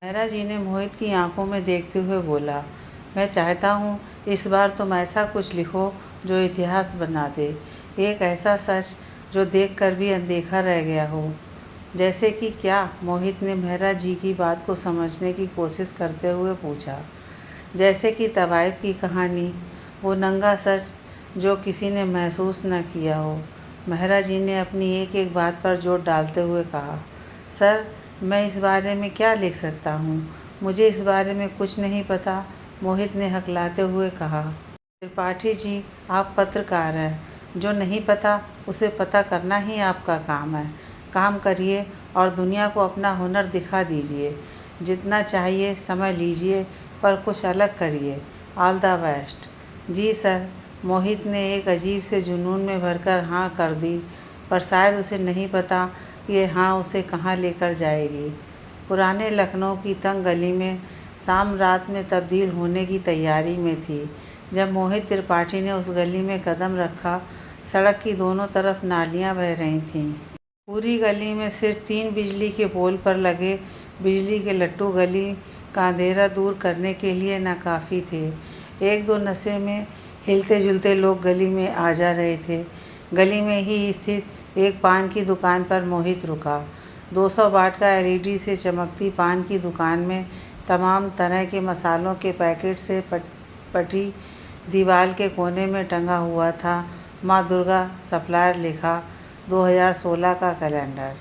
मेहरा जी ने मोहित की आंखों में देखते हुए बोला, मैं चाहता हूँ इस बार तुम ऐसा कुछ लिखो जो इतिहास बना दे। एक ऐसा सच जो देखकर भी अनदेखा रह गया हो। जैसे कि क्या? मोहित ने मेहरा जी की बात को समझने की कोशिश करते हुए पूछा। जैसे कि तवाइफ की कहानी, वो नंगा सच जो किसी ने महसूस न किया हो। मेहरा जी ने अपनी एक एक बात पर जोर डालते हुए कहा, सर, मैं इस बारे में क्या लिख सकता हूँ? मुझे इस बारे में कुछ नहीं पता। मोहित ने हकलाते हुए कहा। त्रिपाठी जी, आप पत्रकार हैं। जो नहीं पता उसे पता करना ही आपका काम है। काम करिए और दुनिया को अपना हुनर दिखा दीजिए। जितना चाहिए समय लीजिए, पर कुछ अलग करिए। All the best. जी सर। मोहित ने एक अजीब से जुनून में भरकर हाँ कर दी, पर शायद उसे नहीं पता कि ये हाँ उसे कहाँ लेकर जाएगी। पुराने लखनऊ की तंग गली में शाम रात में तब्दील होने की तैयारी में थी। जब मोहित त्रिपाठी ने उस गली में कदम रखा, सड़क की दोनों तरफ नालियां बह रही थीं। पूरी गली में सिर्फ 3 बिजली के पोल पर लगे बिजली के लट्टू गली का अंधेरा दूर करने के लिए नाकाफ़ी थे। एक दो नशे में हिलते जुलते लोग गली में आ जा रहे थे। गली में ही स्थित एक पान की दुकान पर मोहित रुका। 200 वाट का एलईडी से चमकती पान की दुकान में तमाम तरह के मसालों के पैकेट से पटी दीवार के कोने में टंगा हुआ था माँ दुर्गा सप्लायर लिखा 2016 का कैलेंडर,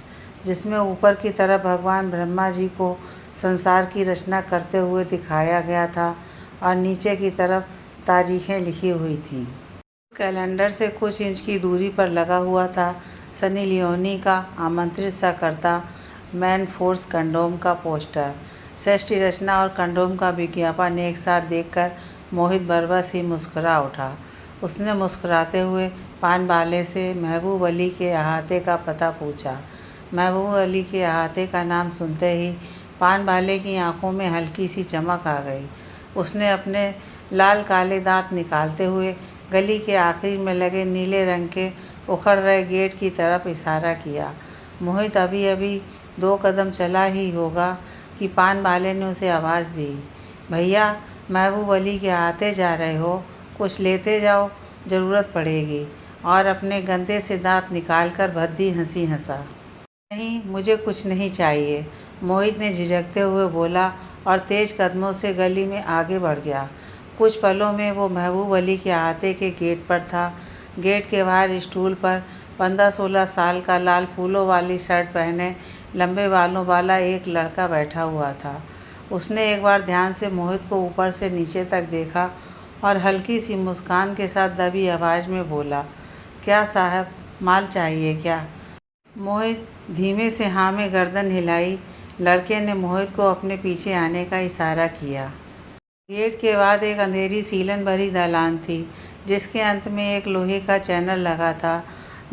जिसमें ऊपर की तरफ भगवान ब्रह्मा जी को संसार की रचना करते हुए दिखाया गया था और नीचे की तरफ तारीखें लिखी हुई थीं। कैलेंडर से कुछ इंच की दूरी पर लगा हुआ था सनी लियोनी का आमंत्रित सा करता मैन फोर्स कंडोम का पोस्टर। सृष्टि रचना और कंडोम का विज्ञापन एक साथ देखकर मोहित बरबस ही मुस्कुरा उठा। उसने मुस्कुराते हुए पान वाले से महबूब अली के अहाते का पता पूछा। महबूब अली के अहाते का नाम सुनते ही पान वाले की आंखों में हल्की सी चमक आ गई। उसने अपने लाल काले दांत निकालते हुए गली के आखिर में लगे नीले रंग के उखड़ रहे गेट की तरफ इशारा किया। मोहित अभी अभी 2 कदम चला ही होगा कि पान वाले ने उसे आवाज़ दी, भैया, महबूब अली के आते जा रहे हो, कुछ लेते जाओ, ज़रूरत पड़ेगी। और अपने गंदे से दांत निकालकर भद्दी हंसी हंसा। नहीं, मुझे कुछ नहीं चाहिए, मोहित ने झिझकते हुए बोला और तेज कदमों से गली में आगे बढ़ गया। कुछ पलों में वो महबूब अली के अहाते के गेट पर था। गेट के बाहर स्टूल पर 15-16 साल का लाल फूलों वाली शर्ट पहने लंबे बालों वाला एक लड़का बैठा हुआ था। उसने एक बार ध्यान से मोहित को ऊपर से नीचे तक देखा और हल्की सी मुस्कान के साथ दबी आवाज़ में बोला, क्या साहब, माल चाहिए क्या? मोहित धीमे से हाँ में गर्दन हिलाई। लड़के ने मोहित को अपने पीछे आने का इशारा किया। गेट के बाद एक अंधेरी सीलन भरी दालान थी, जिसके अंत में एक लोहे का चैनल लगा था,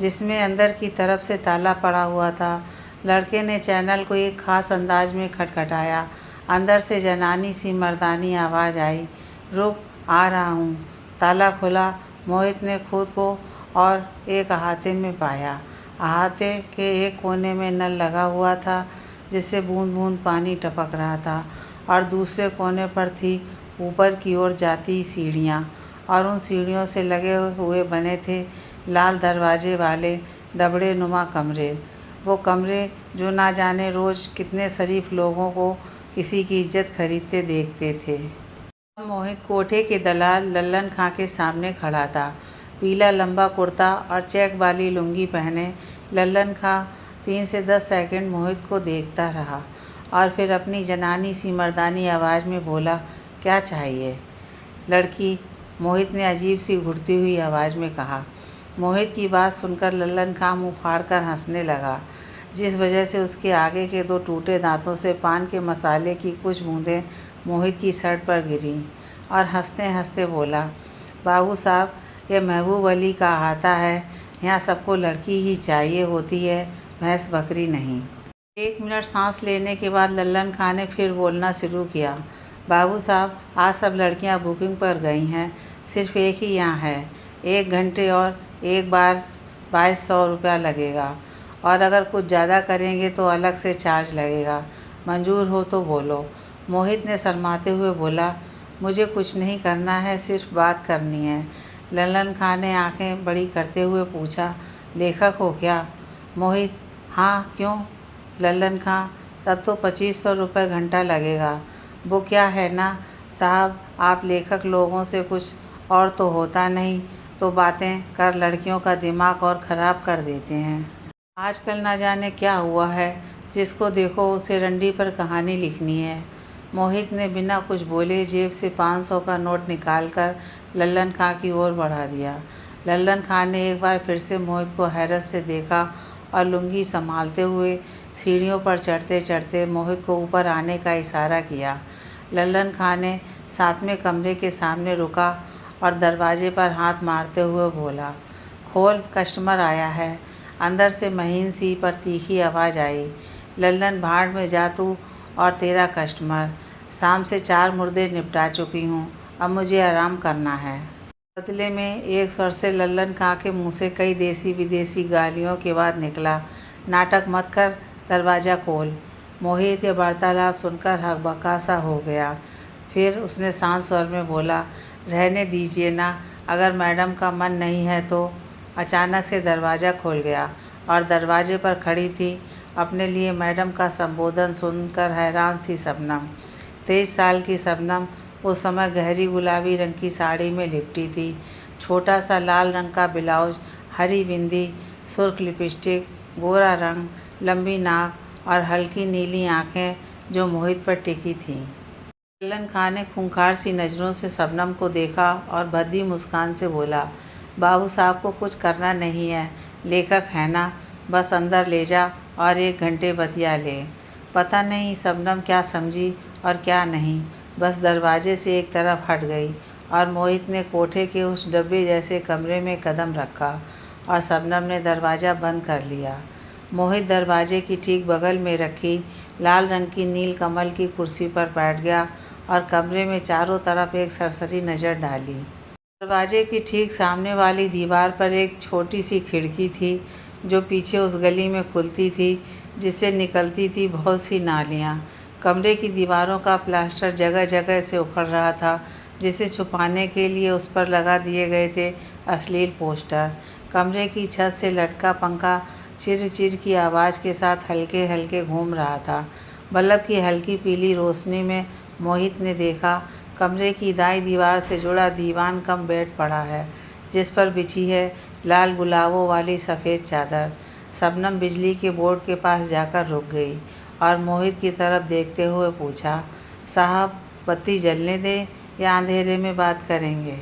जिसमें अंदर की तरफ से ताला पड़ा हुआ था। लड़के ने चैनल को एक खास अंदाज में खटखटाया। अंदर से जनानी सी मर्दानी आवाज़ आई, रुक, आ रहा हूँ। ताला खुला। मोहित ने खुद को और एक अहाते में पाया। अहाते के एक कोने में नल लगा हुआ था, जिससे बूंद बूंद पानी टपक रहा था, और दूसरे कोने पर थी ऊपर की ओर जाती सीढ़ियाँ, और उन सीढ़ियों से लगे हुए बने थे लाल दरवाजे वाले दबड़े नुमा कमरे। वो कमरे जो ना जाने रोज़ कितने शरीफ लोगों को किसी की इज्जत खरीदते देखते थे। मोहित कोठे के दलाल लल्लन खां के सामने खड़ा था। पीला लंबा कुर्ता और चेक वाली लुंगी पहने लल्लन खां 3 से 10 सेकंड मोहित को देखता रहा और फिर अपनी जनानी सी मर्दानी आवाज़ में बोला, क्या चाहिए? लड़की, मोहित ने अजीब सी घुटती हुई आवाज़ में कहा। मोहित की बात सुनकर लल्लन खां मुँह फाड़कर हंसने लगा, जिस वजह से उसके आगे के 2 टूटे दांतों से पान के मसाले की कुछ बूंदें मोहित की शर्ट पर गिरीं, और हंसते हंसते बोला, बाबू साहब, यह महबूब अली का अहाता है। यहाँ सबको लड़की ही चाहिए होती है, भैंस बकरी नहीं। 1 मिनट सांस लेने के बाद लल्लन खां ने फिर बोलना शुरू किया, बाबू साहब, आज सब लड़कियाँ बुकिंग पर गई हैं, सिर्फ एक ही यहाँ है। 1 घंटे और एक बार 2200 रुपया लगेगा, और अगर कुछ ज़्यादा करेंगे तो अलग से चार्ज लगेगा। मंजूर हो तो बोलो। मोहित ने शर्माते हुए बोला, मुझे कुछ नहीं करना है, सिर्फ बात करनी है। लल्लन खां ने आंखें बड़ी करते हुए पूछा, लेखक हो क्या? मोहित, हाँ क्यों? लल्लन खां, तब तो 2500 रुपये घंटा लगेगा। वो क्या है ना साहब, आप लेखक लोगों से कुछ और तो होता नहीं तो बातें कर लड़कियों का दिमाग और ख़राब कर देते हैं। आजकल ना जाने क्या हुआ है, जिसको देखो उसे रंडी पर कहानी लिखनी है। मोहित ने बिना कुछ बोले जेब से 500 का नोट निकालकर लल्लन खां की ओर बढ़ा दिया। लल्लन खां ने एक बार फिर से मोहित को हैरत से देखा और लुंगी संभालते हुए सीढ़ियों पर चढ़ते चढ़ते मोहित को ऊपर आने का इशारा किया। लल्लन खां ने सातवें कमरे के सामने रुका और दरवाजे पर हाथ मारते हुए बोला, खोल, कस्टमर आया है। अंदर से महीन सी पर तीखी आवाज़ आई, लल्लन भाड़ में जा तू और तेरा कस्टमर। शाम से 4 मुर्दे निपटा चुकी हूँ, अब मुझे आराम करना है। बदले में एक स्वर से लल्लन खां के मुंह से कई देसी विदेशी गालियों के बाद निकला, नाटक मत कर, दरवाज़ा खोल। मोहित ये वार्तालाप सुनकर हकबका सा हो गया। फिर उसने शांत स्वर में बोला, रहने दीजिए ना, अगर मैडम का मन नहीं है तो। अचानक से दरवाज़ा खुल गया और दरवाजे पर खड़ी थी अपने लिए मैडम का संबोधन सुनकर हैरान सी शबनम। 23 साल की शबनम उस समय गहरी गुलाबी रंग की साड़ी में लिपटी थी। छोटा सा लाल रंग का ब्लाउज, हरी बिंदी, सुर्ख लिपस्टिक, गोरा रंग, लंबी नाक और हल्की नीली आंखें जो मोहित पर टिकी थीं। लल्लन खां ने खूंखार सी नज़रों से शबनम को देखा और भद्दी मुस्कान से बोला, बाबू साहब को कुछ करना नहीं है, लेखक है ना, बस अंदर ले जा और 1 घंटे बतिया ले। पता नहीं शबनम क्या समझी और क्या नहीं, बस दरवाजे से एक तरफ हट गई और मोहित ने कोठे के उस डब्बे जैसे कमरे में कदम रखा और शबनम ने दरवाज़ा बंद कर लिया। मोहित दरवाजे की ठीक बगल में रखी लाल रंग की नील कमल की कुर्सी पर बैठ गया और कमरे में चारों तरफ एक सरसरी नज़र डाली। दरवाजे की ठीक सामने वाली दीवार पर एक छोटी सी खिड़की थी जो पीछे उस गली में खुलती थी जिससे निकलती थी बहुत सी नालियाँ। कमरे की दीवारों का प्लास्टर जगह जगह से उखड़ रहा था, जिसे छुपाने के लिए उस पर लगा दिए गए थे अश्लील पोस्टर। कमरे की छत से लटका पंखा चिर चिर की आवाज़ के साथ हल्के हल्के घूम रहा था। बल्ब की हल्की पीली रोशनी में मोहित ने देखा, कमरे की दाईं दीवार से जुड़ा दीवान कम बेड पड़ा है, जिस पर बिछी है लाल गुलाबों वाली सफ़ेद चादर। शबनम बिजली के बोर्ड के पास जाकर रुक गई और मोहित की तरफ देखते हुए पूछा, साहब बत्ती जलने दें या अंधेरे में बात करेंगे?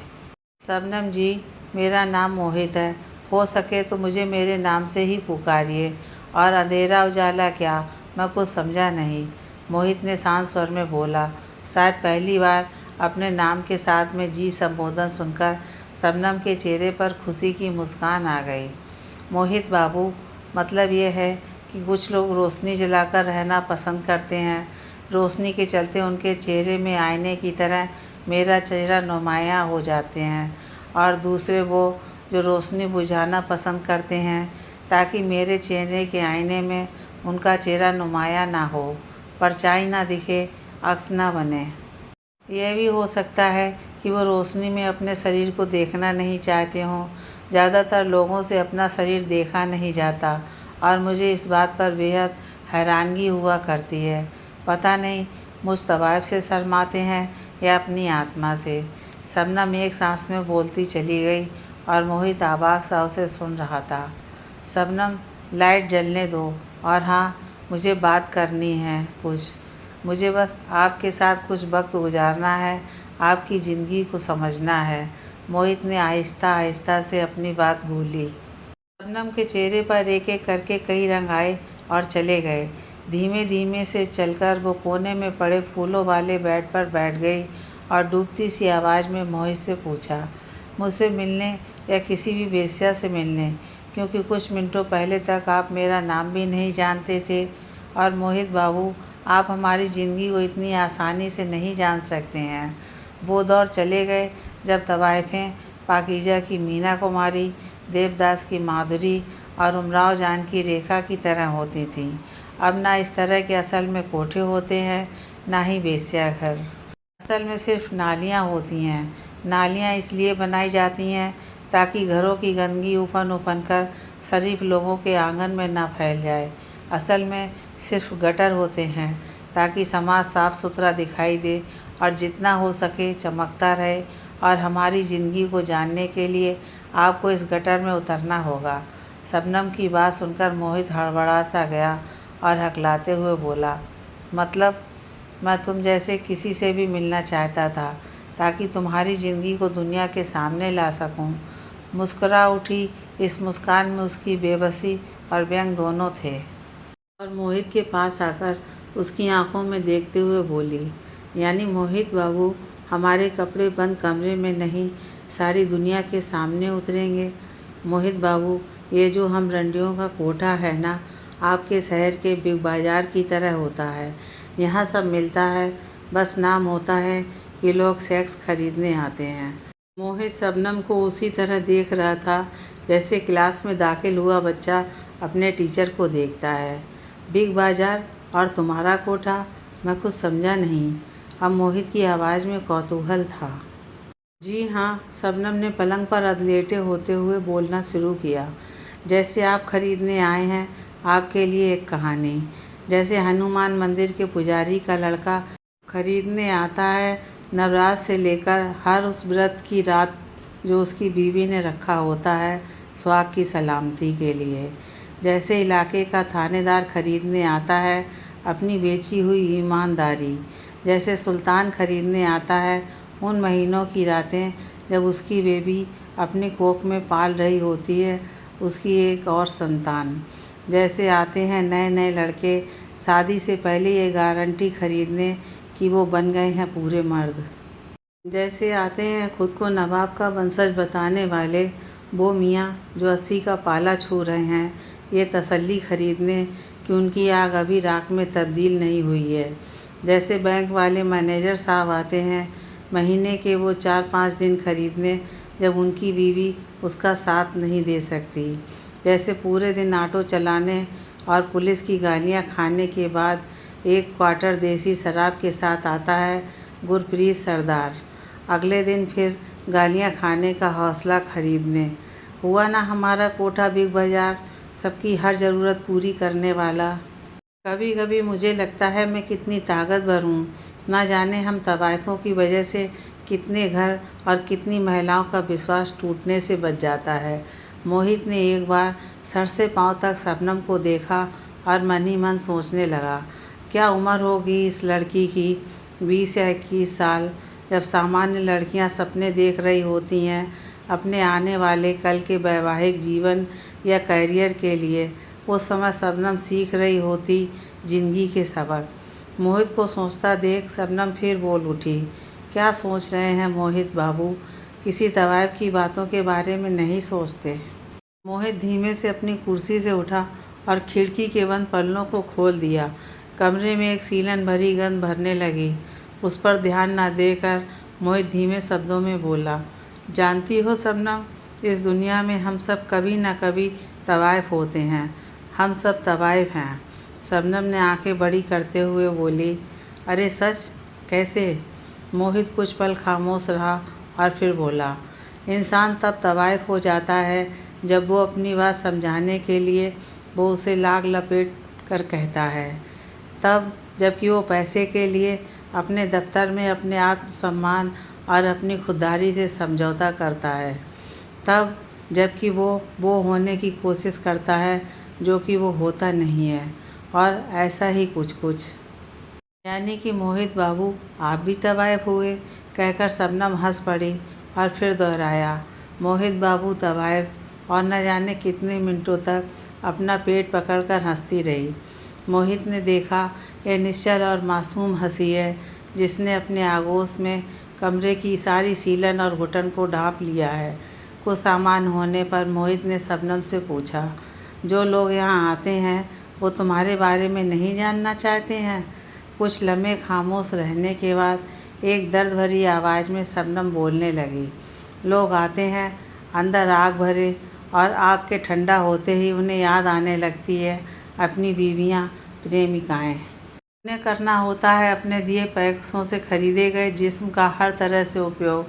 शबनम जी, मेरा नाम मोहित है, हो सके तो मुझे मेरे नाम से ही पुकारिए। और अंधेरा उजाला क्या? मैं कुछ समझा नहीं, मोहित ने शांत स्वर में बोला। शायद पहली बार अपने नाम के साथ में जी संबोधन सुनकर शबनम के चेहरे पर खुशी की मुस्कान आ गई। मोहित बाबू, मतलब ये है कि कुछ लोग रोशनी जलाकर रहना पसंद करते हैं, रोशनी के चलते उनके चेहरे में आईने की तरह मेरा चेहरा नुमायाँ हो जाते हैं, और दूसरे वो जो रोशनी बुझाना पसंद करते हैं ताकि मेरे चेहरे के आईने में उनका चेहरा नुमायाँ ना हो, परछाई ना दिखे, अक्स ना बने। यह भी हो सकता है कि वो रोशनी में अपने शरीर को देखना नहीं चाहते हों। ज़्यादातर लोगों से अपना शरीर देखा नहीं जाता और मुझे इस बात पर बेहद हैरानगी हुआ करती है। पता नहीं मुझ तवायफ से शर्माते हैं या अपनी आत्मा से। शबनम एक सांस में बोलती चली गई और मोहित अबाक सा उसे सुन रहा था। शबनम, लाइट जलने दो, और हाँ, मुझे बात करनी है कुछ। मुझे बस आपके साथ कुछ वक्त गुजारना है, आपकी ज़िंदगी को समझना है। मोहित ने आहिस्ता आहिस्ता से अपनी बात भूली। शबनम के चेहरे पर एक एक करके कई रंग आए और चले गए। धीमे धीमे से चलकर वो कोने में पड़े फूलों वाले बेड पर बैठ गई और डूबती सी आवाज़ में मोहित से पूछा, मुझसे मिलने या किसी भी वेश्या से मिलने? क्योंकि कुछ मिनटों पहले तक आप मेरा नाम भी नहीं जानते थे। और मोहित बाबू, आप हमारी ज़िंदगी को इतनी आसानी से नहीं जान सकते हैं। वो दौर चले गए जब तवाइफें पाकीज़ा की मीना कुमारी, देवदास की माधुरी और उमराव जान की रेखा की तरह होती थीं। अब ना इस तरह के असल में कोठे होते हैं, ना ही वेश्याघर। असल में सिर्फ नालियाँ होती हैं। नालियाँ इसलिए बनाई जाती हैं ताकि घरों की गंदगी उफन कर शरीफ लोगों के आंगन में ना फैल जाए। असल में सिर्फ गटर होते हैं ताकि समाज साफ़ सुथरा दिखाई दे और जितना हो सके चमकता रहे। और हमारी ज़िंदगी को जानने के लिए आपको इस गटर में उतरना होगा। शबनम की बात सुनकर मोहित हड़बड़ा सा गया और हकलाते हुए बोला, मतलब मैं तुम जैसे किसी से भी मिलना चाहता था ताकि तुम्हारी ज़िंदगी को दुनिया के सामने ला सकूं। मुस्कुरा उठी। इस मुस्कान में उसकी बेबसी और व्यंग दोनों थे और मोहित के पास आकर उसकी आंखों में देखते हुए बोली, यानी मोहित बाबू हमारे कपड़े बंद कमरे में नहीं, सारी दुनिया के सामने उतरेंगे। मोहित बाबू, ये जो हम रंडियों का कोठा है ना, आपके शहर के बिग बाज़ार की तरह होता है। यहाँ सब मिलता है, बस नाम होता है कि लोग सेक्स खरीदने आते हैं। मोहित शबनम को उसी तरह देख रहा था जैसे क्लास में दाखिल हुआ बच्चा अपने टीचर को देखता है। बिग बाज़ार और तुम्हारा कोठा, मैं कुछ समझा नहीं। अब मोहित की आवाज़ में कौतूहल था। जी हाँ, शबनम ने पलंग पर अधलेटे होते हुए बोलना शुरू किया। जैसे आप खरीदने आए हैं, आपके लिए एक कहानी। जैसे हनुमान मंदिर के पुजारी का लड़का खरीदने आता है नवरात से लेकर हर उस व्रत की रात जो उसकी बीवी ने रखा होता है सुहाग की सलामती के लिए। जैसे इलाके का थानेदार खरीदने आता है अपनी बेची हुई ईमानदारी। जैसे सुल्तान खरीदने आता है उन महीनों की रातें जब उसकी बेबी अपनी कोख में पाल रही होती है उसकी एक और संतान। जैसे आते हैं नए नए लड़के शादी से पहले ये गारंटी खरीदने कि वो बन गए हैं पूरे मर्द। जैसे आते हैं खुद को नवाब का वंशज बताने वाले वो मियाँ जो 80 का पाला छू रहे हैं, ये तसल्ली खरीदने कि उनकी आग अभी राख में तब्दील नहीं हुई है। जैसे बैंक वाले मैनेजर साहब आते हैं महीने के वो 4-5 दिन खरीदने जब उनकी बीवी उसका साथ नहीं दे सकती। जैसे पूरे दिन ऑटो चलाने और पुलिस की गालियाँ खाने के बाद एक क्वार्टर देसी शराब के साथ आता है गुरप्रीत सरदार। अगले दिन फिर गालियाँ खाने का हौसला खरीदने। हुआ ना हमारा कोठा बिग बाज़ार, सबकी हर ज़रूरत पूरी करने वाला। कभी कभी मुझे लगता है मैं कितनी ताकतवर हूँ। ना जाने हम तवाइफों की वजह से कितने घर और कितनी महिलाओं का विश्वास टूटने से बच जाता है। मोहित ने एक बार सर से पांव तक शबनम को देखा और मन ही मन सोचने लगा, क्या उम्र होगी इस लड़की की, 20 या 21 साल। जब सामान्य लड़कियां सपने देख रही होती हैं अपने आने वाले कल के वैवाहिक जीवन या करियर के लिए, उस समय शबनम सीख रही होती ज़िंदगी के सबक। मोहित को सोचता देख शबनम फिर बोल उठी, क्या सोच रहे हैं मोहित बाबू, किसी तवायफ की बातों के बारे में नहीं सोचते। मोहित धीमे से अपनी कुर्सी से उठा और खिड़की के बंद पल्लों को खोल दिया। कमरे में एक सीलन भरी गंध भरने लगी। उस पर ध्यान न देकर मोहित धीमे शब्दों में बोला, जानती हो शबनम, इस दुनिया में हम सब कभी न कभी तवाइफ होते हैं। हम सब तवाइफ हैं। शबनम ने आंखें बड़ी करते हुए बोली, अरे सच, कैसे। मोहित कुछ पल खामोश रहा और फिर बोला, इंसान तब तवाइफ हो जाता है जब वो अपनी बात समझाने के लिए वो उसे लाग लपेट कर कहता है। तब जबकि वो पैसे के लिए अपने दफ्तर में अपने आत्मसम्मान और अपनी खुददारी से समझौता करता है। तब जबकि वो होने की कोशिश करता है जो कि वो होता नहीं है। और ऐसा ही कुछ कुछ। यानी कि मोहित बाबू आप भी तवाइफ हुए, कहकर शबनम हंस पड़ी और फिर दोहराया, मोहित बाबू तवाइफ। और न जाने कितने मिनटों तक अपना पेट पकड़कर हंसती रही। मोहित ने देखा यह निश्चल और मासूम हंसी है जिसने अपने आगोश में कमरे की सारी सीलन और घुटन को ढांप लिया है। कुछ सामान होने पर मोहित ने शबनम से पूछा, जो लोग यहाँ आते हैं वो तुम्हारे बारे में नहीं जानना चाहते हैं। कुछ लम्हे खामोश रहने के बाद एक दर्द भरी आवाज़ में शबनम बोलने लगी, लोग आते हैं अंदर आग भरे और आग के ठंडा होते ही उन्हें याद आने लगती है अपनी बीवियाँ प्रेमिकाएं। उन्हें करना होता है अपने दिए पैसों से खरीदे गए जिस्म का हर तरह से उपयोग,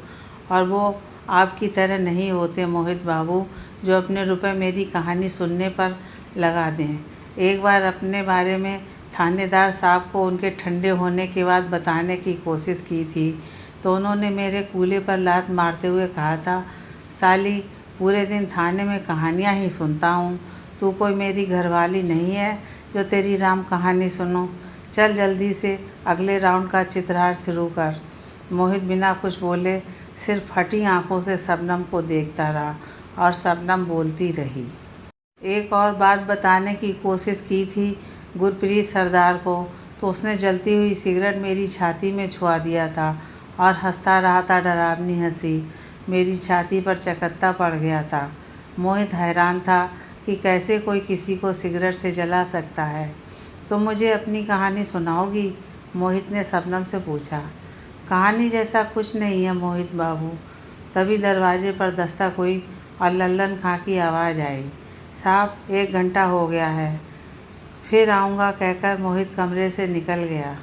और वो आपकी तरह नहीं होते मोहित बाबू, जो अपने रुपए मेरी कहानी सुनने पर लगा दें। एक बार अपने बारे में थानेदार साहब को उनके ठंडे होने के बाद बताने की कोशिश की थी तो उन्होंने मेरे कूल्हे पर लात मारते हुए कहा था, साली पूरे दिन थाने में कहानियाँ ही सुनता हूँ, तू कोई मेरी घरवाली नहीं है जो तेरी राम कहानी सुनूं। चल जल्दी से अगले राउंड का चित्रहार शुरू कर। मोहित बिना कुछ बोले सिर्फ फटी आंखों से शबनम को देखता रहा और शबनम बोलती रही। एक और बात बताने की कोशिश की थी गुरप्रीत सरदार को तो उसने जलती हुई सिगरेट मेरी छाती में छुआ दिया था और हंसता रहा था डरावनी हंसी। मेरी छाती पर चकत्ता पड़ गया था। मोहित हैरान था कि कैसे कोई किसी को सिगरेट से जला सकता है। तो मुझे अपनी कहानी सुनाओगी? मोहित ने शबनम से पूछा। कहानी जैसा कुछ नहीं है मोहित बाबू। तभी दरवाजे पर दस्तक हुई और लल्लन खां की आवाज़ आई, साहब 1 घंटा हो गया है। फिर आऊँगा कहकर मोहित कमरे से निकल गया।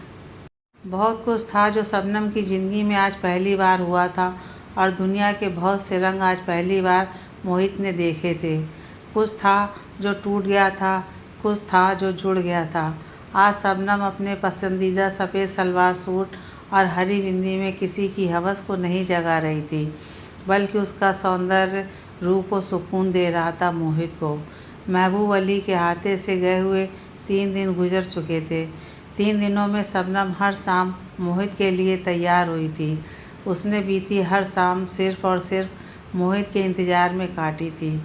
बहुत कुछ था जो शबनम की ज़िंदगी में आज पहली बार हुआ था और दुनिया के बहुत से रंग आज पहली बार मोहित ने देखे थे। कुछ था जो टूट गया था, कुछ था जो जुड़ गया था। आज शबनम अपने पसंदीदा सफ़ेद सलवार सूट और हरी बिंदी में किसी की हवस को नहीं जगा रही थी, बल्कि उसका सौंदर्य रूह को सुकून दे रहा था मोहित को। महबूब अली के हाथे से गए हुए 3 दिन गुजर चुके थे। 3 दिनों में शबनम हर शाम मोहित के लिए तैयार हुई थी। उसने बीती हर शाम सिर्फ़ और सिर्फ मोहित के इंतज़ार में काटी थी।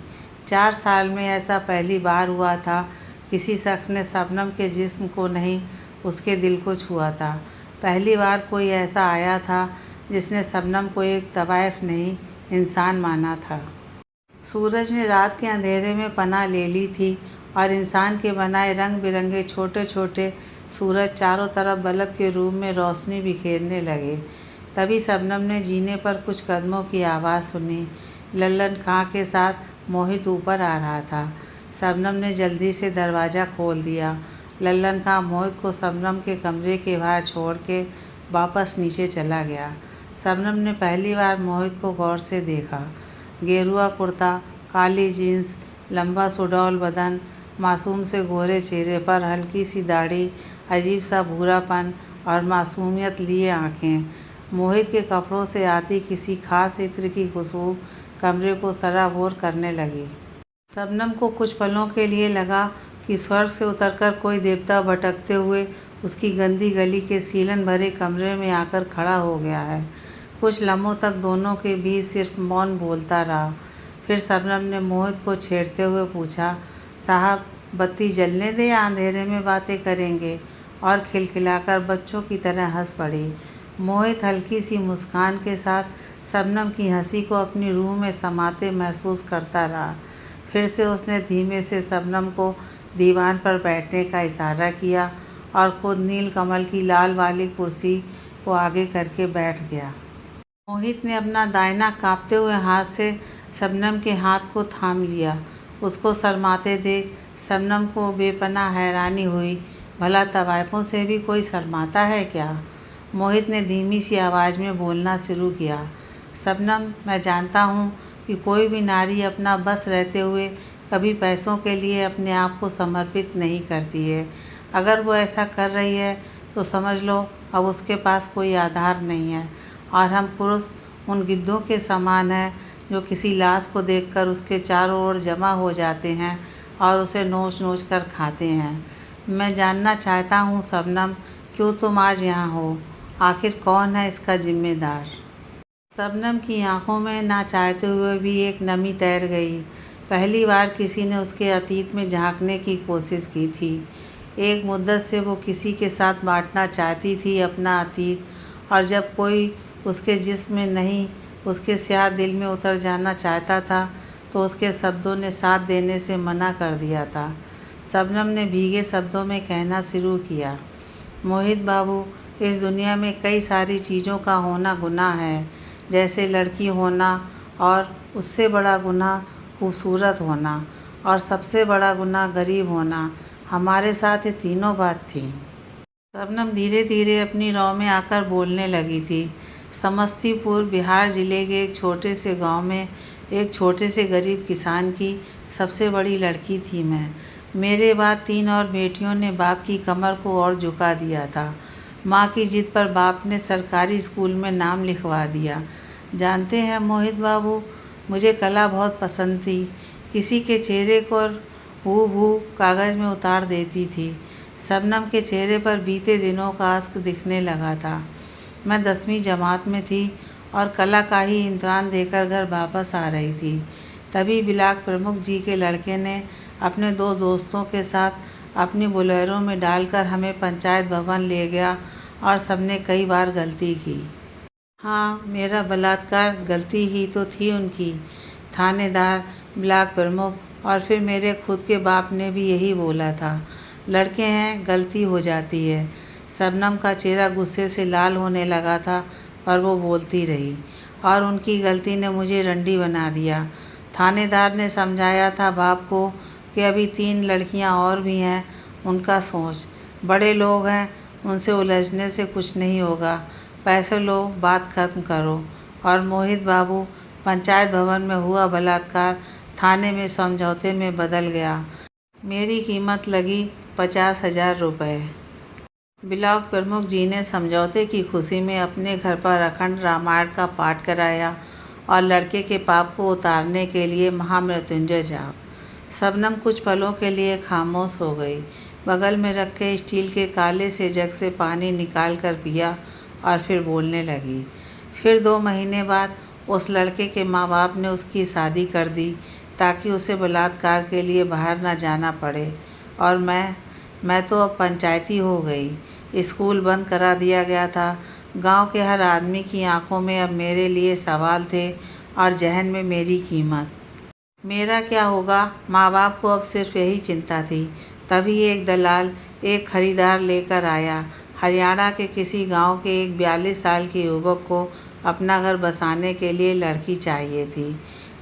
4 साल में ऐसा पहली बार हुआ था किसी शख्स ने शबनम के जिस्म को नहीं, उसके दिल को छुआ था। पहली बार कोई ऐसा आया था जिसने शबनम को एक तवाइफ नहीं, इंसान माना था। सूरज ने रात के अंधेरे में पनाह ले ली थी और इंसान के बनाए रंग बिरंगे छोटे छोटे सूरज चारों तरफ बल्ब के रूप में रोशनी बिखेरने लगे। तभी शबनम ने जीने पर कुछ कदमों की आवाज़ सुनी। लल्लन खां के साथ मोहित ऊपर आ रहा था। शबनम ने जल्दी से दरवाज़ा खोल दिया। लल्लन खां मोहित को शबनम के कमरे के बाहर छोड़ के वापस नीचे चला गया। शबनम ने पहली बार मोहित को गौर से देखा। गेरुआ कुर्ता, काली जीन्स, लंबा सुडौल बदन, मासूम से गोरे चेहरे पर हल्की सी दाढ़ी, अजीब सा भूरापन और मासूमियत लिए आँखें। मोहित के कपड़ों से आती किसी खास इत्र की खुशबू कमरे को सराबोर करने लगी। शबनम को कुछ पलों के लिए लगा कि स्वर्ग से उतरकर कोई देवता भटकते हुए उसकी गंदी गली के सीलन भरे कमरे में आकर खड़ा हो गया है। कुछ लम्हों तक दोनों के बीच सिर्फ मौन बोलता रहा। फिर शबनम ने मोहित को छेड़ते हुए पूछा, साहब बत्ती जलने दे या अंधेरे में बातें करेंगे? और खिलखिलाकर बच्चों की तरह हंस पड़ी। मोहित हल्की सी मुस्कान के साथ शबनम की हंसी को अपनी रूह में समाते महसूस करता रहा। फिर से उसने धीमे से शबनम को दीवान पर बैठने का इशारा किया और खुद नील कमल की लाल वाली कुर्सी को आगे करके बैठ गया। मोहित ने अपना दाहिना कांपते हुए हाथ से शबनम के हाथ को थाम लिया। उसको शर्माते देख शबनम को बेपनाह हैरानी हुई। भला तवाइफों से भी कोई शर्माता है क्या? मोहित ने धीमी सी आवाज़ में बोलना शुरू किया। शबनम, मैं जानता हूँ कि कोई भी नारी अपना बस रहते हुए कभी पैसों के लिए अपने आप को समर्पित नहीं करती है। अगर वो ऐसा कर रही है तो समझ लो अब उसके पास कोई आधार नहीं है और हम पुरुष उन गिद्धों के समान हैं जो किसी लाश को देखकर उसके चारों ओर जमा हो जाते हैं और उसे नोच नोच कर खाते हैं। मैं जानना चाहता हूँ शबनम, क्यों तुम आज यहाँ हो? आखिर कौन है इसका जिम्मेदार? शबनम की आंखों में ना चाहते हुए भी एक नमी तैर गई। पहली बार किसी ने उसके अतीत में झांकने की कोशिश की थी। एक मुद्दत से वो किसी के साथ बांटना चाहती थी अपना अतीत, और जब कोई उसके जिस्म में नहीं उसके स्याह दिल में उतर जाना चाहता था तो उसके शब्दों ने साथ देने से मना कर दिया था। शबनम ने भीगे शब्दों में कहना शुरू किया, मोहित बाबू, इस दुनिया में कई सारी चीज़ों का होना गुनाह है, जैसे लड़की होना, और उससे बड़ा गुनाह खूबसूरत होना, और सबसे बड़ा गुनाह गरीब होना। हमारे साथ ये तीनों बात थी। शबनम धीरे धीरे अपनी राव में आकर बोलने लगी थी। समस्तीपुर बिहार जिले के एक छोटे से गांव में एक छोटे से गरीब किसान की सबसे बड़ी लड़की थी मैं। मेरे बाद 3 और बेटियों ने बाप की कमर को और झुका दिया था। माँ की जिद पर बाप ने सरकारी स्कूल में नाम लिखवा दिया। जानते हैं मोहित बाबू, मुझे कला बहुत पसंद थी। किसी के चेहरे को हूबहू कागज़ में उतार देती थी। शबनम के चेहरे पर बीते दिनों का अश्क दिखने लगा था। मैं 10वीं जमात में थी और कला का ही इम्तिहान देकर घर वापस आ रही थी। तभी ब्लॉक प्रमुख जी के लड़के ने अपने 2 दोस्तों के साथ अपनी बोलेरो में डालकर हमें पंचायत भवन ले गया और सबने कई बार गलती की। हाँ, मेरा बलात्कार गलती ही तो थी उनकी। थानेदार, ब्लॉक प्रमुख और फिर मेरे खुद के बाप ने भी यही बोला था। लड़के हैं, गलती हो जाती है। शबनम का चेहरा गुस्से से लाल होने लगा था पर वो बोलती रही और उनकी गलती ने मुझे रंडी बना दिया। थानेदार ने समझाया था बाप को कि अभी 3 लड़कियां और भी हैं, उनका सोच। बड़े लोग हैं, उनसे उलझने से कुछ नहीं होगा। पैसे लो, बात खत्म करो। और मोहित बाबू, पंचायत भवन में हुआ बलात्कार थाने में समझौते में बदल गया। मेरी कीमत लगी 50,000 रुपये। ब्लॉक प्रमुख जी ने समझौते की खुशी में अपने घर पर अखंड रामायण का पाठ कराया और लड़के के पाप को उतारने के लिए महामृत्युंजय जाप। शबनम कुछ पलों के लिए खामोश हो गई। बगल में रखे स्टील के काले से जग से पानी निकाल कर पिया और फिर बोलने लगी। फिर 2 महीने बाद उस लड़के के माँ बाप ने उसकी शादी कर दी ताकि उसे बलात्कार के लिए बाहर ना जाना पड़े। और मैं तो अब पंचायती हो गई। स्कूल बंद करा दिया गया था। गांव के हर आदमी की आंखों में अब मेरे लिए सवाल थे और जहन में मेरी कीमत। मेरा क्या होगा, माँ बाप को अब सिर्फ यही चिंता थी। तभी एक दलाल एक खरीदार लेकर आया। हरियाणा के किसी गांव के एक 42 साल के युवक को अपना घर बसाने के लिए लड़की चाहिए थी।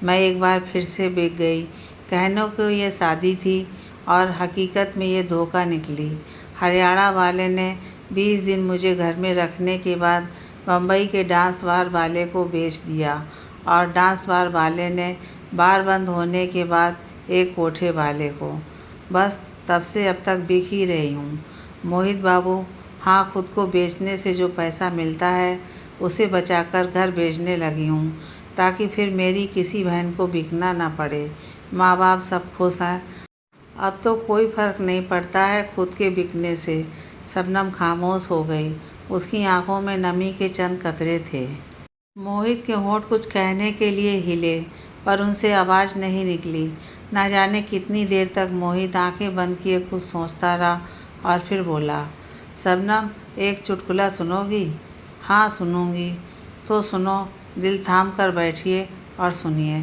मैं एक बार फिर से बिक गई। कहने को ये शादी थी और हकीकत में ये धोखा निकली। हरियाणा वाले ने 20 दिन मुझे घर में रखने के बाद बम्बई के डांस बार वाले को बेच दिया और डांस बार वाले ने बार बंद होने के बाद एक कोठे वाले को। बस तब से अब तक बिक ही रही हूँ मोहित बाबू। हाँ, खुद को बेचने से जो पैसा मिलता है उसे बचाकर घर भेजने लगी हूँ ताकि फिर मेरी किसी बहन को बिकना ना पड़े। माँ बाप सब खुश हैं। अब तो कोई फ़र्क नहीं पड़ता है खुद के बिकने से। शबनम खामोश हो गई। उसकी आंखों में नमी के चंद कतरे थे। मोहित के होंठ कुछ कहने के लिए हिले पर उनसे आवाज़ नहीं निकली। ना जाने कितनी देर तक मोहित आंखें बंद किए कुछ सोचता रहा और फिर बोला, शबनम, एक चुटकुला सुनोगी? हाँ, सुनूंगी। तो सुनो, दिल थाम कर बैठिए और सुनिए।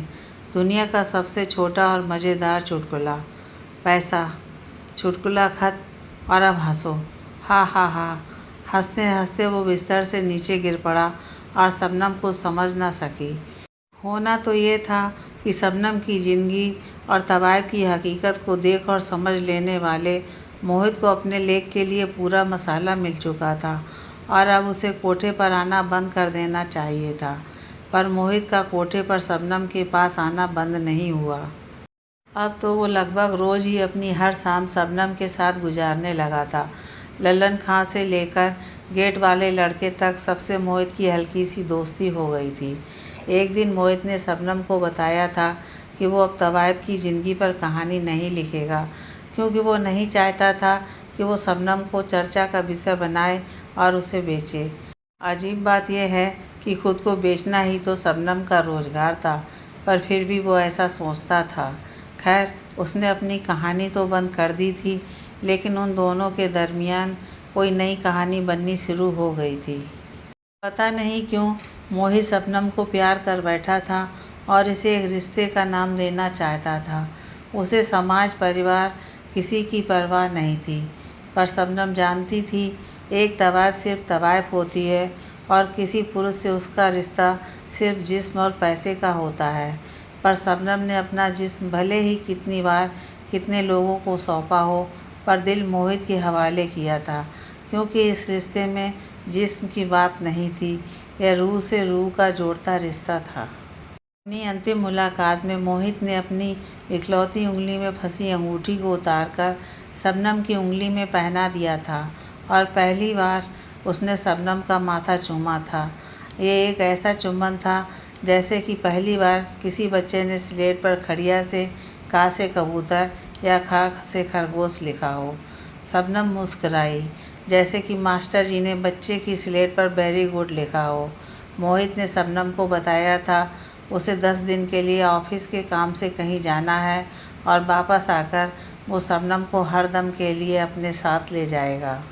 दुनिया का सबसे छोटा और मज़ेदार चुटकुला। पैसा। चुटकुला खत्म और अब हंसो। हा हा हा। हंसते हंसते वो बिस्तर से नीचे गिर पड़ा और शबनम को समझ ना सकी। होना तो ये था कि शबनम की ज़िंदगी और तवायब की हकीकत को देख और समझ लेने वाले मोहित को अपने लेख के लिए पूरा मसाला मिल चुका था और अब उसे कोठे पर आना बंद कर देना चाहिए था। पर मोहित का कोठे पर शबनम के पास आना बंद नहीं हुआ। अब तो वो लगभग रोज़ ही अपनी हर शाम शबनम के साथ गुजारने लगा था। लल्लन खां से लेकर गेट वाले लड़के तक सबसे मोहित की हल्की सी दोस्ती हो गई थी। एक दिन मोहित ने शबनम को बताया था कि वो अब तवायब की ज़िंदगी पर कहानी नहीं लिखेगा क्योंकि वो नहीं चाहता था कि वो शबनम को चर्चा का विषय बनाए और उसे बेचे। अजीब बात यह है कि खुद को बेचना ही तो शबनम का रोज़गार था, पर फिर भी वो ऐसा सोचता था। खैर, उसने अपनी कहानी तो बंद कर दी थी, लेकिन उन दोनों के दरमियान कोई नई कहानी बननी शुरू हो गई थी। पता नहीं क्यों मोहित शबनम को प्यार कर बैठा था और इसे एक रिश्ते का नाम देना चाहता था। उसे समाज, परिवार, किसी की परवाह नहीं थी। पर शबनम जानती थी एक तवायब सिर्फ तवायब होती है और किसी पुरुष से उसका रिश्ता सिर्फ जिस्म और पैसे का होता है। पर शबनम ने अपना जिस्म भले ही कितनी बार कितने लोगों को सौंपा हो, पर दिल मोहित के हवाले किया था, क्योंकि इस रिश्ते में जिस्म की बात नहीं थी, यह रूह से रूह का जोड़ता रिश्ता था। अपनी अंतिम मुलाकात में मोहित ने अपनी इकलौती उंगली में फंसी अंगूठी को उतारकर शबनम की उंगली में पहना दिया था और पहली बार उसने शबनम का माथा चूमा था। ये एक ऐसा चुंबन था जैसे कि पहली बार किसी बच्चे ने स्लेट पर खड़िया से का से कबूतर या खा से खरगोश लिखा हो। शबनम मुस्कुराई, जैसे कि मास्टर जी ने बच्चे की स्लेट पर वेरी गुड लिखा हो। मोहित ने शबनम को बताया था उसे 10 दिन के लिए ऑफिस के काम से कहीं जाना है और वापस आकर वो शबनम को हर दम के लिए अपने साथ ले जाएगा।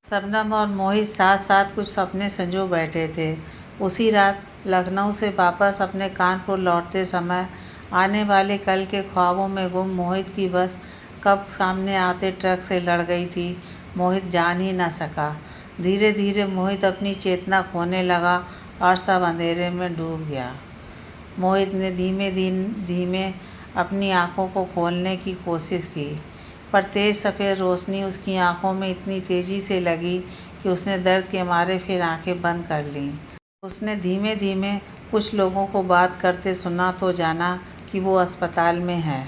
शबनम और मोहित साथ साथ कुछ सपने संजो बैठे थे। उसी रात लखनऊ से वापस अपने कानपुर लौटते समय आने वाले कल के ख्वाबों में गुम मोहित की बस कब सामने आते ट्रक से लड़ गई थी, मोहित जान ही न सका। धीरे धीरे मोहित अपनी चेतना खोने लगा और सब अंधेरे में डूब गया। मोहित ने धीमे धीमे अपनी आंखों को खोलने की कोशिश की, पर तेज़ सफ़ेद रोशनी उसकी आंखों में इतनी तेज़ी से लगी कि उसने दर्द के मारे फिर आंखें बंद कर लीं। उसने धीमे धीमे कुछ लोगों को बात करते सुना तो जाना कि वो अस्पताल में है।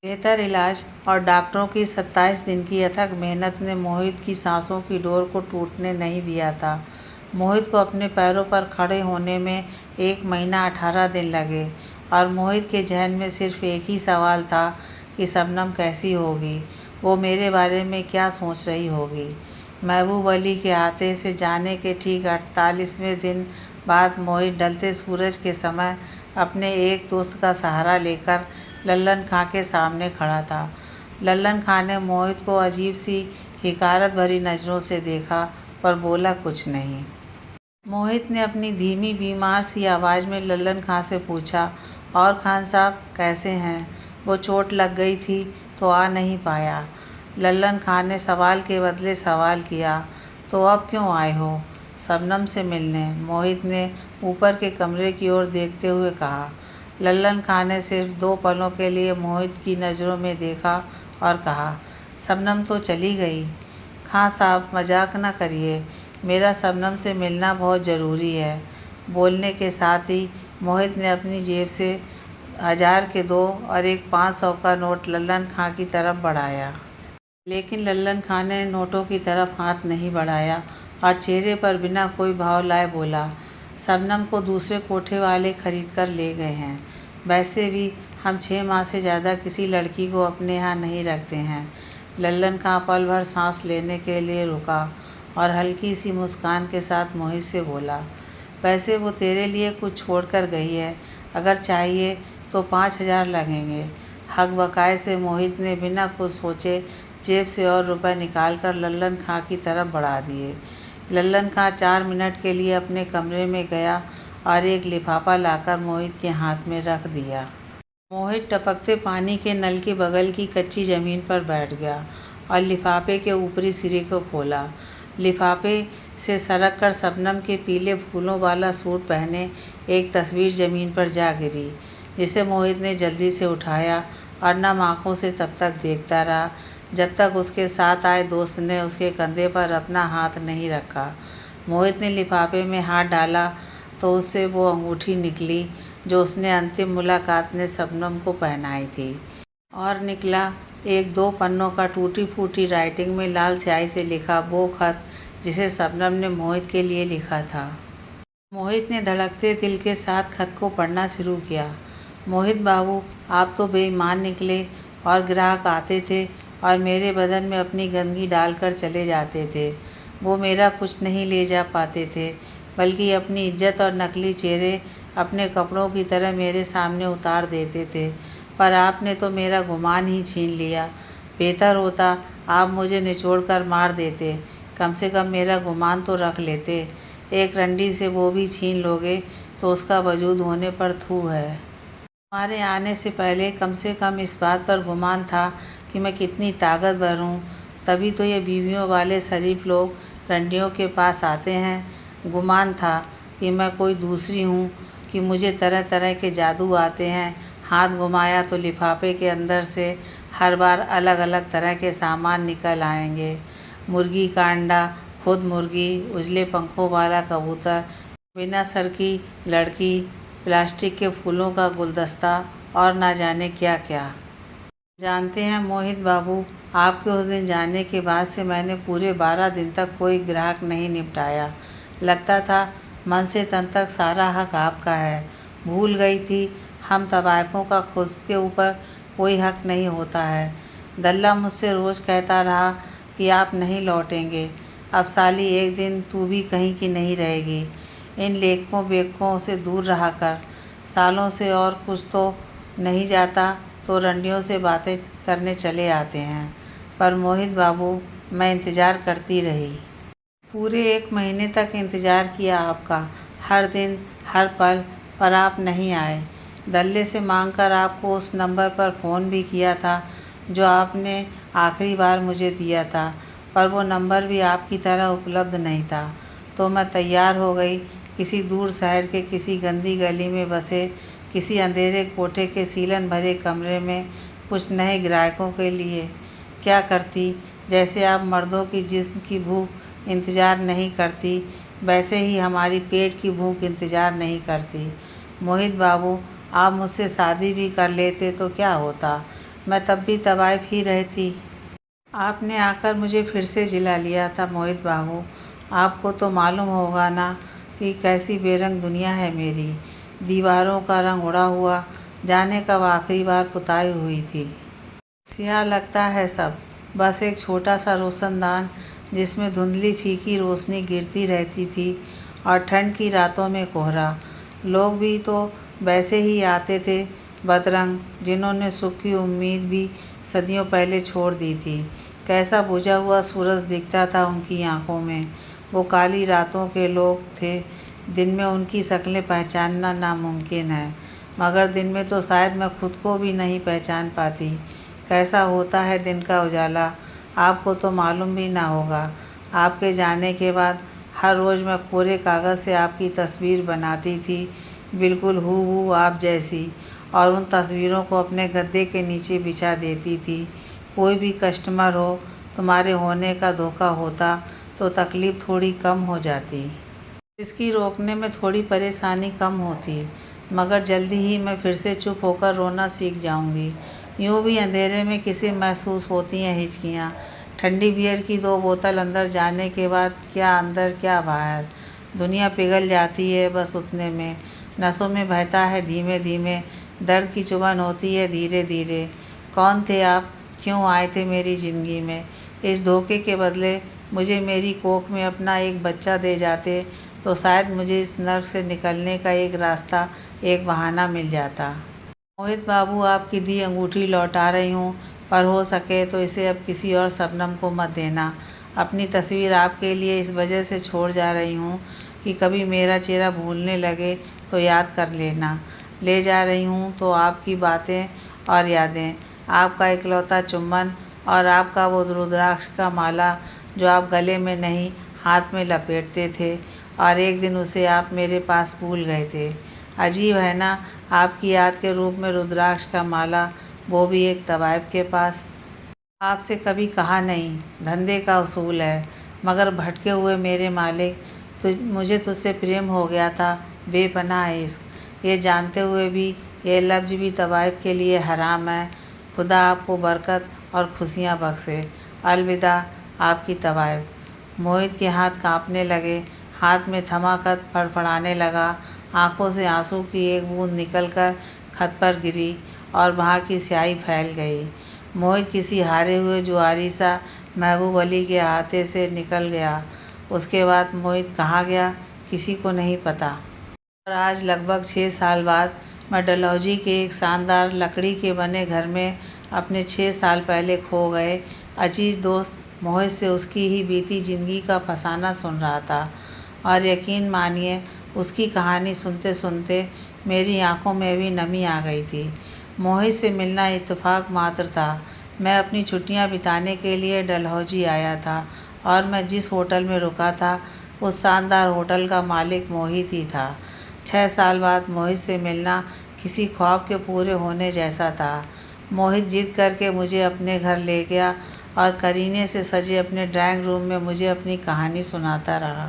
बेहतर इलाज और डॉक्टरों की 27 दिन की अथक मेहनत ने मोहित की सांसों की डोर को टूटने नहीं दिया था। मोहित को अपने पैरों पर खड़े होने में 1 महीना 18 दिन लगे और मोहित के जहन में सिर्फ एक ही सवाल था कि शबनम कैसी होगी, वो मेरे बारे में क्या सोच रही होगी। महबूब अली के आते से जाने के ठीक 48वें दिन बाद मोहित ढलते सूरज के समय अपने एक दोस्त का सहारा लेकर लल्लन खां के सामने खड़ा था। लल्लन खां ने मोहित को अजीब सी हिकारत भरी नज़रों से देखा, पर बोला कुछ नहीं। मोहित ने अपनी धीमी बीमार सी आवाज़ में लल्लन खां से पूछा, और खान साहब कैसे हैं? वो चोट लग गई थी तो आ नहीं पाया। लल्लन खां ने सवाल के बदले सवाल किया, तो अब क्यों आए हो? शबनम से मिलने, मोहित ने ऊपर के कमरे की ओर देखते हुए कहा। लल्लन खां ने सिर्फ 2 पलों के लिए मोहित की नज़रों में देखा और कहा, शबनम तो चली गई। खां साहब मजाक न करिए, मेरा शबनम से मिलना बहुत ज़रूरी है। बोलने के साथ ही मोहित ने अपनी जेब से 1000 के 2 और एक 500 का नोट लल्लन खां की तरफ बढ़ाया। लेकिन लल्लन खां ने नोटों की तरफ हाथ नहीं बढ़ाया और चेहरे पर बिना कोई भाव लाए बोला, शबनम को दूसरे कोठे वाले खरीद कर ले गए हैं। वैसे भी हम 6 माह से ज़्यादा किसी लड़की को अपने यहाँ नहीं रखते हैं। लल्लन खां पल भर सांस लेने के लिए रुका और हल्की सी मुस्कान के साथ मोहित से बोला, वैसे वो तेरे लिए कुछ छोड़ कर गई है, अगर चाहिए तो 5000 लगेंगे। हक बकाए से मोहित ने बिना कुछ सोचे जेब से और रुपए निकालकर लल्लन खां की तरफ बढ़ा दिए। लल्लन खां 4 मिनट के लिए अपने कमरे में गया और एक लिफाफा लाकर मोहित के हाथ में रख दिया। मोहित टपकते पानी के नल के बगल की कच्ची ज़मीन पर बैठ गया और लिफाफे के ऊपरी सिरे को खोला। लिफाफे से सरक कर शबनम के पीले फूलों वाला सूट पहने एक तस्वीर ज़मीन पर जा गिरी, जिसे मोहित ने जल्दी से उठाया और नम आँखों से तब तक देखता रहा जब तक उसके साथ आए दोस्त ने उसके कंधे पर अपना हाथ नहीं रखा। मोहित ने लिफाफे में हाथ डाला तो उससे वो अंगूठी निकली जो उसने अंतिम मुलाकात में शबनम को पहनाई थी, और निकला एक 2 पन्नों का टूटी फूटी राइटिंग में लाल स्याही से लिखा वो खत जिसे शबनम ने मोहित के लिए लिखा था। मोहित ने धड़कते दिल के साथ खत को पढ़ना शुरू किया। मोहित बाबू, आप तो बेईमान निकले और ग्राहक आते थे और मेरे बदन में अपनी गंदगी डालकर चले जाते थे। वो मेरा कुछ नहीं ले जा पाते थे, बल्कि अपनी इज्जत और नकली चेहरे अपने कपड़ों की तरह मेरे सामने उतार देते थे। पर आपने तो मेरा गुमान ही छीन लिया। बेहतर होता आप मुझे निचोड़ कर मार देते, कम से कम मेरा गुमान तो रख लेते। एक रंडी से वो भी छीन लोगे तो उसका वजूद होने पर थू है। हमारे आने से पहले कम से कम इस बात पर गुमान था कि मैं कितनी ताकतवर हूँ, तभी तो ये बीवियों वाले शरीफ लोग रंडियों के पास आते हैं। गुमान था कि मैं कोई दूसरी हूँ, कि मुझे तरह तरह के जादू आते हैं, हाथ घुमाया तो लिफाफे के अंदर से हर बार अलग अलग तरह के सामान निकल आएंगे। मुर्गी का अंडा, खुद मुर्गी, उजले पंखों वाला कबूतर, बिना सर की लड़की, प्लास्टिक के फूलों का गुलदस्ता और ना जाने क्या क्या। जानते हैं मोहित बाबू, आपके उस दिन जाने के बाद से मैंने पूरे 12 दिन तक कोई ग्राहक नहीं निपटाया। लगता था मन से तन तक सारा हक आपका है। भूल गई थी हम तवायफों का खुद के ऊपर कोई हक नहीं होता है। दल्ला मुझसे रोज़ कहता रहा कि आप नहीं लौटेंगे। अब साली एक दिन तू भी कहीं की नहीं रहेगी। इन लेखकों बेखों से दूर रहा कर। सालों से और कुछ तो नहीं जाता तो रंडियों से बातें करने चले आते हैं। पर मोहित बाबू, मैं इंतज़ार करती रही। पूरे 1 महीने तक इंतज़ार किया आपका, हर दिन हर पल, पर आप नहीं आए। दल्ले से मांगकर आपको उस नंबर पर फ़ोन भी किया था जो आपने आखिरी बार मुझे दिया था, पर वो नंबर भी आपकी तरह उपलब्ध नहीं था। तो मैं तैयार हो गई किसी दूर शहर के किसी गंदी गली में बसे किसी अंधेरे कोठे के सीलन भरे कमरे में कुछ नए ग्राहकों के लिए। क्या करती? जैसे आप मर्दों की जिस्म की भूख इंतज़ार नहीं करती, वैसे ही हमारी पेट की भूख इंतज़ार नहीं करती। मोहित बाबू, आप मुझसे शादी भी कर लेते तो क्या होता? मैं तब भी तवाइफ ही रहती। आपने आकर मुझे फिर से जिला लिया था मोहित बाबू। आपको तो मालूम होगा ना कि कैसी बेरंग दुनिया है मेरी। दीवारों का रंग उड़ा हुआ, जाने कब आखिरी बार पुताई हुई थी। स्याह लगता है सब, बस एक छोटा सा रोशनदान जिसमें धुंधली फीकी रोशनी गिरती रहती थी, और ठंड की रातों में कोहरा। लोग भी तो वैसे ही आते थे, बदरंग, जिन्होंने सुख की उम्मीद भी सदियों पहले छोड़ दी थी। कैसा बुझा हुआ सूरज दिखता था उनकी आंखों में। वो काली रातों के लोग थे। दिन में उनकी शक्लें पहचानना नामुमकिन है, मगर दिन में तो शायद मैं खुद को भी नहीं पहचान पाती। कैसा होता है दिन का उजाला, आपको तो मालूम भी ना होगा। आपके जाने के बाद हर रोज़ मैं कोरे कागज़ से आपकी तस्वीर बनाती थी, बिल्कुल हूबहू आप जैसी, और उन तस्वीरों को अपने गद्दे के नीचे बिछा देती थी। कोई भी कस्टमर हो, तुम्हारे होने का धोखा होता तो तकलीफ़ थोड़ी कम हो जाती। इसकी रोकने में थोड़ी परेशानी कम होती, मगर जल्दी ही मैं फिर से चुप होकर रोना सीख जाऊंगी। यूँ भी अंधेरे में किसी महसूस होती हैं हिचकियाँ। ठंडी बियर की 2 बोतल अंदर जाने के बाद क्या अंदर क्या बाहर, दुनिया पिघल जाती है बस उतने में। नसों में बहता है धीमे धीमे, दर्द की चुभन होती है धीरे धीरे। कौन थे आप? क्यों आए थे मेरी ज़िंदगी में? इस धोखे के बदले मुझे मेरी कोख में अपना एक बच्चा दे जाते तो शायद मुझे इस नर्क से निकलने का एक रास्ता, एक बहाना मिल जाता। मोहित बाबू, आपकी दी अंगूठी लौटा रही हूँ, पर हो सके तो इसे अब किसी और शबनम को मत देना। अपनी तस्वीर आपके लिए इस वजह से छोड़ जा रही हूँ कि कभी मेरा चेहरा भूलने लगे तो याद कर लेना। ले जा रही हूँ तो आपकी बातें और यादें, आपका इकलौता चुम्बन और आपका वो रुद्राक्ष का माला जो आप गले में नहीं हाथ में लपेटते थे, और एक दिन उसे आप मेरे पास भूल गए थे। अजीब है ना, आपकी याद के रूप में रुद्राक्ष का माला, वो भी एक तवाइफ के पास। आपसे कभी कहा नहीं, धंधे का उसूल है, मगर भटके हुए मेरे मालिक, मुझे तुझसे प्रेम हो गया था, बेपनाह इश्क। ये जानते हुए भी ये लफ्ज़ भी तवाइफ के लिए हराम है। खुदा आपको बरकत और खुशियाँ बख्शे। अलविदा आपकी तवाइफ। मोहित के हाथ कांपने लगे, हाथ में थमा खत फड़फड़ाने लगा। आंखों से आंसू की एक बूंद निकलकर खत पर गिरी और वहाँ की स्याही फैल गई। मोहित किसी हारे हुए जुआरी सा महबूब अली के हाथे से निकल गया। उसके बाद मोहित कहाँ गया, किसी को नहीं पता। और आज लगभग 6 साल बाद मैं डलहौजी के एक शानदार लकड़ी के बने घर में अपने 6 साल पहले खो गए अजीज दोस्त मोहित से उसकी ही बीती ज़िंदगी का फसाना सुन रहा था। और यकीन मानिए, उसकी कहानी सुनते सुनते मेरी आंखों में भी नमी आ गई थी। मोहित से मिलना इत्तेफाक मात्र था। मैं अपनी छुट्टियां बिताने के लिए डलहौजी आया था, और मैं जिस होटल में रुका था उस शानदार होटल का मालिक मोहित ही था। 6 साल बाद मोहित से मिलना किसी ख्वाब के पूरे होने जैसा था। मोहित जिद करके मुझे अपने घर ले गया और करीने से सजे अपने ड्राइंग रूम में मुझे अपनी कहानी सुनाता रहा।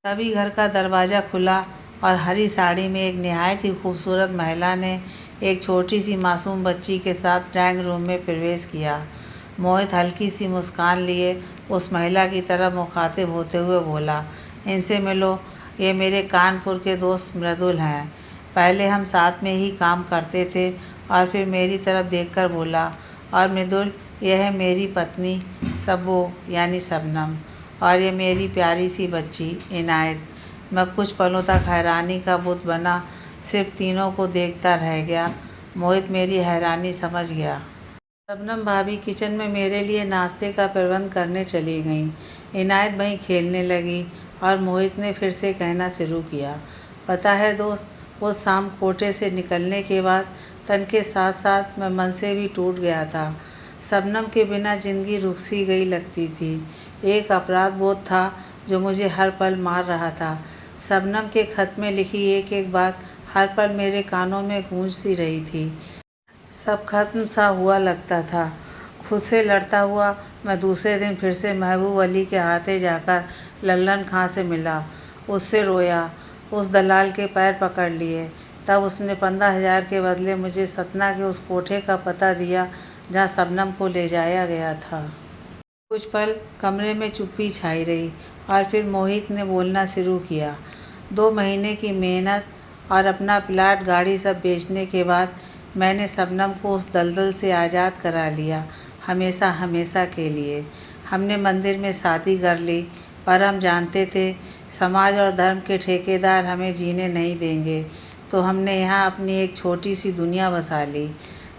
तभी घर का दरवाज़ा खुला और हरी साड़ी में एक निहायत ही खूबसूरत महिला ने एक छोटी सी मासूम बच्ची के साथ ड्राइंग रूम में प्रवेश किया। मोहित हल्की सी मुस्कान लिए उस महिला की तरफ मुखातिब होते हुए बोला, इनसे मिलो, ये मेरे कानपुर के दोस्त मृदुल हैं। पहले हम साथ में ही काम करते थे। और फिर मेरी तरफ देखकर बोला, और मृदुल, यह है मेरी पत्नी सबो यानी शबनम, और ये मेरी प्यारी सी बच्ची इनायत। मैं कुछ पलों तक हैरानी का बुत बना, सिर्फ तीनों को देखता रह गया। मोहित मेरी हैरानी समझ गया। शबनम भाभी किचन में मेरे लिए नाश्ते का प्रबंध करने चली गईं। इनायत वहीं खेलने लगी और मोहित ने फिर से कहना शुरू किया, पता है दोस्त, वो शाम कोटे से निकलने के बाद तन के साथ साथ मैं मन से भी टूट गया था। शबनम के बिना ज़िंदगी रुक सी गई लगती थी। एक अपराध बोध था जो मुझे हर पल मार रहा था। शबनम के खत में लिखी एक एक बात हर पल मेरे कानों में गूंजती रही थी। सब खत्म सा हुआ लगता था। खुद से लड़ता हुआ मैं दूसरे दिन फिर से महबूब अली के हाथे जाकर लल्लन खां से मिला। उससे रोया, उस दलाल के पैर पकड़ लिए। तब उसने 15,000 के बदले मुझे सतना के उस कोठे का पता दिया जहाँ शबनम को ले जाया गया था। कुछ पल कमरे में चुप्पी छाई रही और फिर मोहित ने बोलना शुरू किया। 2 महीने की मेहनत और अपना प्लाट गाड़ी सब बेचने के बाद मैंने शबनम को उस दलदल से आज़ाद करा लिया, हमेशा हमेशा के लिए। हमने मंदिर में शादी कर ली, पर हम जानते थे समाज और धर्म के ठेकेदार हमें जीने नहीं देंगे, तो हमने यहाँ अपनी एक छोटी सी दुनिया बसा ली।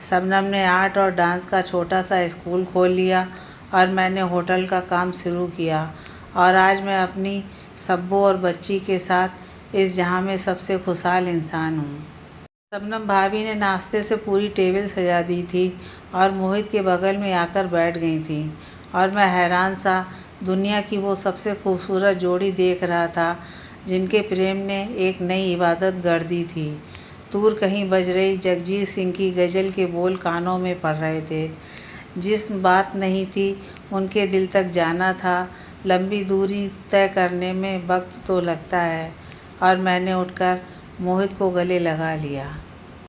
शबनम ने आर्ट और डांस का छोटा सा स्कूल खोल लिया और मैंने होटल का काम शुरू किया, और आज मैं अपनी सब्बो और बच्ची के साथ इस जहां में सबसे खुशहाल इंसान हूँ। शबनम भाभी ने नाश्ते से पूरी टेबल सजा दी थी और मोहित के बगल में आकर बैठ गई थी, और मैं हैरान सा दुनिया की वो सबसे खूबसूरत जोड़ी देख रहा था जिनके प्रेम ने एक नई इबादत गढ़ दी थी। दूर कहीं बज रही जगजीत सिंह की गज़ल के बोल कानों में पड़ रहे थे। जिस बात नहीं थी उनके दिल तक जाना था। लंबी दूरी तय करने में वक्त तो लगता है, और मैंने उठकर मोहित को गले लगा लिया।